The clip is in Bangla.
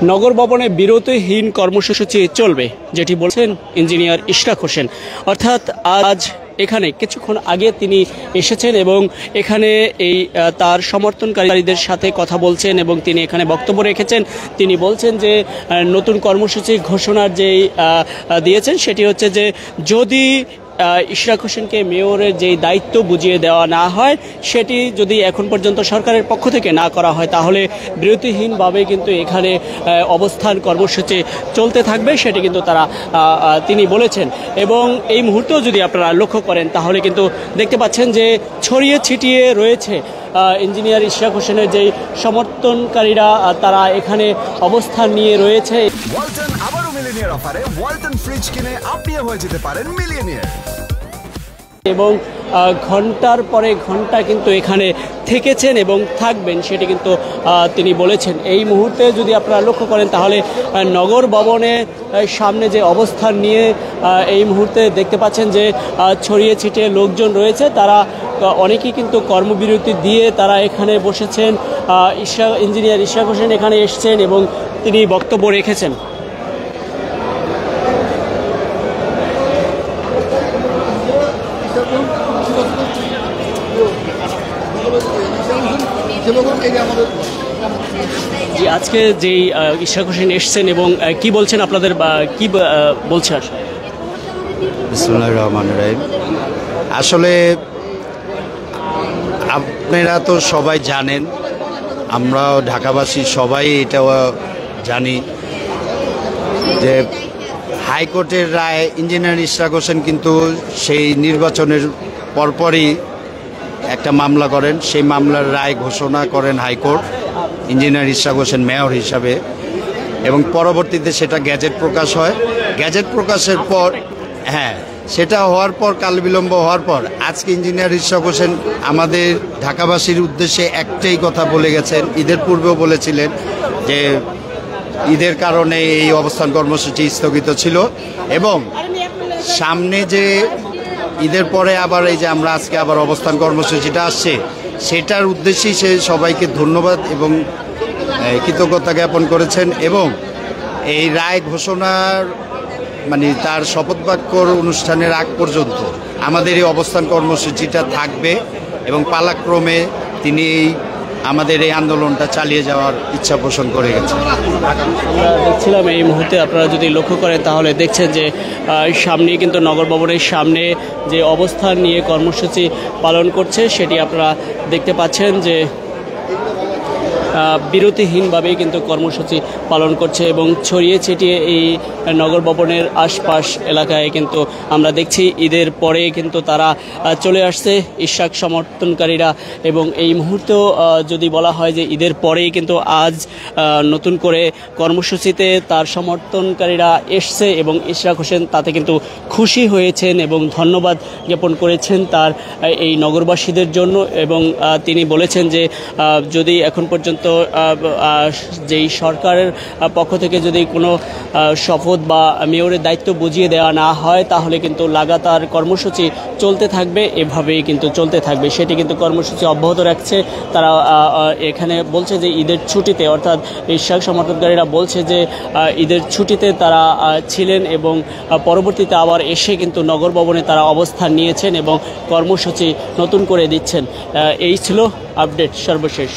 নগর ভবনে বিরতিহীন কর্মসূচি চলবে, যেটি বলছেন ইঞ্জিনিয়ার ইশরাক হোসেন। অর্থাৎ আজ এখানে কিছুক্ষণ আগে তিনি এসেছেন এবং এখানে এই তার সমর্থনকারীদের সাথে কথা বলছেন এবং তিনি এখানে বক্তব্য রেখেছেন। তিনি বলছেন যে নতুন কর্মসূচি ঘোষণার যেই দিয়েছেন সেটি হচ্ছে যে যদি ইশরাক হোসেনকে মেয়রের যেই দায়িত্ব বুঝিয়ে দেওয়া না হয়, সেটি যদি এখন পর্যন্ত সরকারের পক্ষ থেকে না করা হয়, তাহলে বিরতিহীনভাবে কিন্তু এখানে অবস্থান কর্মসূচি চলতে থাকবে, সেটি কিন্তু তিনি বলেছেন। এবং এই মুহূর্তেও যদি আপনারা লক্ষ্য করেন তাহলে কিন্তু দেখতে পাচ্ছেন যে ছড়িয়ে ছিটিয়ে রয়েছে ইঞ্জিনিয়ার ইশরাক হোসেনের যেই সমর্থনকারীরা, তারা এখানে অবস্থান নিয়ে রয়েছে। ওয়ালটন আবারো মিলিয়নিয়ার অফারে ওয়ালটন ফ্রিজ কিনে আপনিও হয়ে যেতে পারেন মিলিয়নিয়ার। এবং ঘন্টার পরে ঘন্টা কিন্তু এখানে থেকেছেন এবং থাকবেন, সেটি কিন্তু তিনি বলেছেন। এই মুহূর্তে যদি আপনারা লক্ষ্য করেন তাহলে নগর ভবনের সামনে যে অবস্থান নিয়ে এই মুহূর্তে দেখতে পাচ্ছেন যে ছড়িয়ে ছিটিয়ে লোকজন রয়েছে, তারা অনেকেই কিন্তু কর্মবিরতি দিয়ে তারা এখানে বসেছেন। ইঞ্জিনিয়ার ইশরাক হোসেন এখানে এসেছেন এবং তিনি বক্তব্য রেখেছেন। আজকে যেই ইশরাক হোসেন এসছেন এবং কি বলছেন, আপনাদের কি বলছে? বিসমিল্লাহির রহমানির রহিম। আসলে আপনারা তো সবাই জানেন, আমরাও ঢাকাবাসী সবাই এটাও জানি যে হাইকোর্টের রায় ইঞ্জিনিয়ার ইশরাক হোসেন কিন্তু সেই নির্বাচনের পরপরই একটা মামলা করেন, সেই মামলার রায় ঘোষণা করেন high court engineer Ishraque Hossain mayor হিসাবে, এবং পরবর্তীতে সেটা গ্যাজেট প্রকাশ হয়। গ্যাজেট প্রকাশের পর সেটা হওয়ার পর কালবিলম্ব হওয়ার পর আজকে ইঞ্জিনিয়ার ইশরাক হোসেন আমাদের ঢাকাবাসীর উদ্দেশ্যে একটাই কথা বলে গেছেন, ঈদের পূর্বেও বলেছিলেন যে ঈদের কারণে এই অবস্থান কর্মসূচি স্থগিত ছিল, এবং সামনে যে ঈদের পরে আবার এই যে আমরা আজকে আবার অবস্থান কর্মসূচিটা আসছে, সেটার উদ্দেশ্যেই সে সবাইকে ধন্যবাদ এবং কৃতজ্ঞতা জ্ঞাপন করেছেন। এবং এই রায় ঘোষণার তার শপথ বাক্যর অনুষ্ঠানের আগ পর্যন্ত আমাদের এই অবস্থান কর্মসূচিটা থাকবে এবং পালাক্রমে তিনি আমাদের এই আন্দোলনটা চালিয়ে যাওয়ার ইচ্ছা পোষণ করে গেছেন। আমরা দেখছিলাম এই মুহূর্তে, আপনারা যদি লক্ষ্য করেন তাহলে দেখছেন যে সামনে কিন্তু নগর ভবনের সামনে যে অবস্থান নিয়ে কর্মসূচি পালন করছে, সেটি আপনারা দেখতে পাচ্ছেন যে বিরতিহীনভাবেই কিন্তু কর্মসূচি পালন করছে এবং ছড়িয়ে ছিটিয়ে এই নগর ভবনের আশপাশ এলাকায় কিন্তু আমরা দেখছি ঈদের পরে কিন্তু তারা চলে আসছে ইশরাক সমর্থনকারীরা। এবং এই মুহূর্তেও যদি বলা হয় যে ঈদের পরেই কিন্তু আজ নতুন করে কর্মসূচিতে তার সমর্থনকারীরা এসছে এবং ইশরাক হোসেন তাতে কিন্তু খুশি হয়েছেন এবং ধন্যবাদ জ্ঞাপন করেছেন তার এই নগরবাসীদের জন্য। এবং তিনি বলেছেন যে যদি এখন পর্যন্ত যেই সরকারের পক্ষ থেকে যদি কোনো শপথ বা মেয়রের দায়িত্ব বুঝিয়ে দেওয়া না হয়, তাহলে কিন্তু লাগাতার কর্মসূচি চলতে থাকবে, এভাবেই কিন্তু চলতে থাকবে। সেটি কিন্তু কর্মসূচি অব্যাহত রাখছে তারা। এখানে বলছে যে ঈদের ছুটিতে, অর্থাৎ ইশরাক সমর্থনকারীরা বলছে যে ঈদের ছুটিতে তারা ছিলেন এবং পরবর্তীতে আবার এসে কিন্তু নগর ভবনে তারা অবস্থান নিয়েছেন এবং কর্মসূচি নতুন করে দিচ্ছেন। এই ছিল আপডেট সর্বশেষ।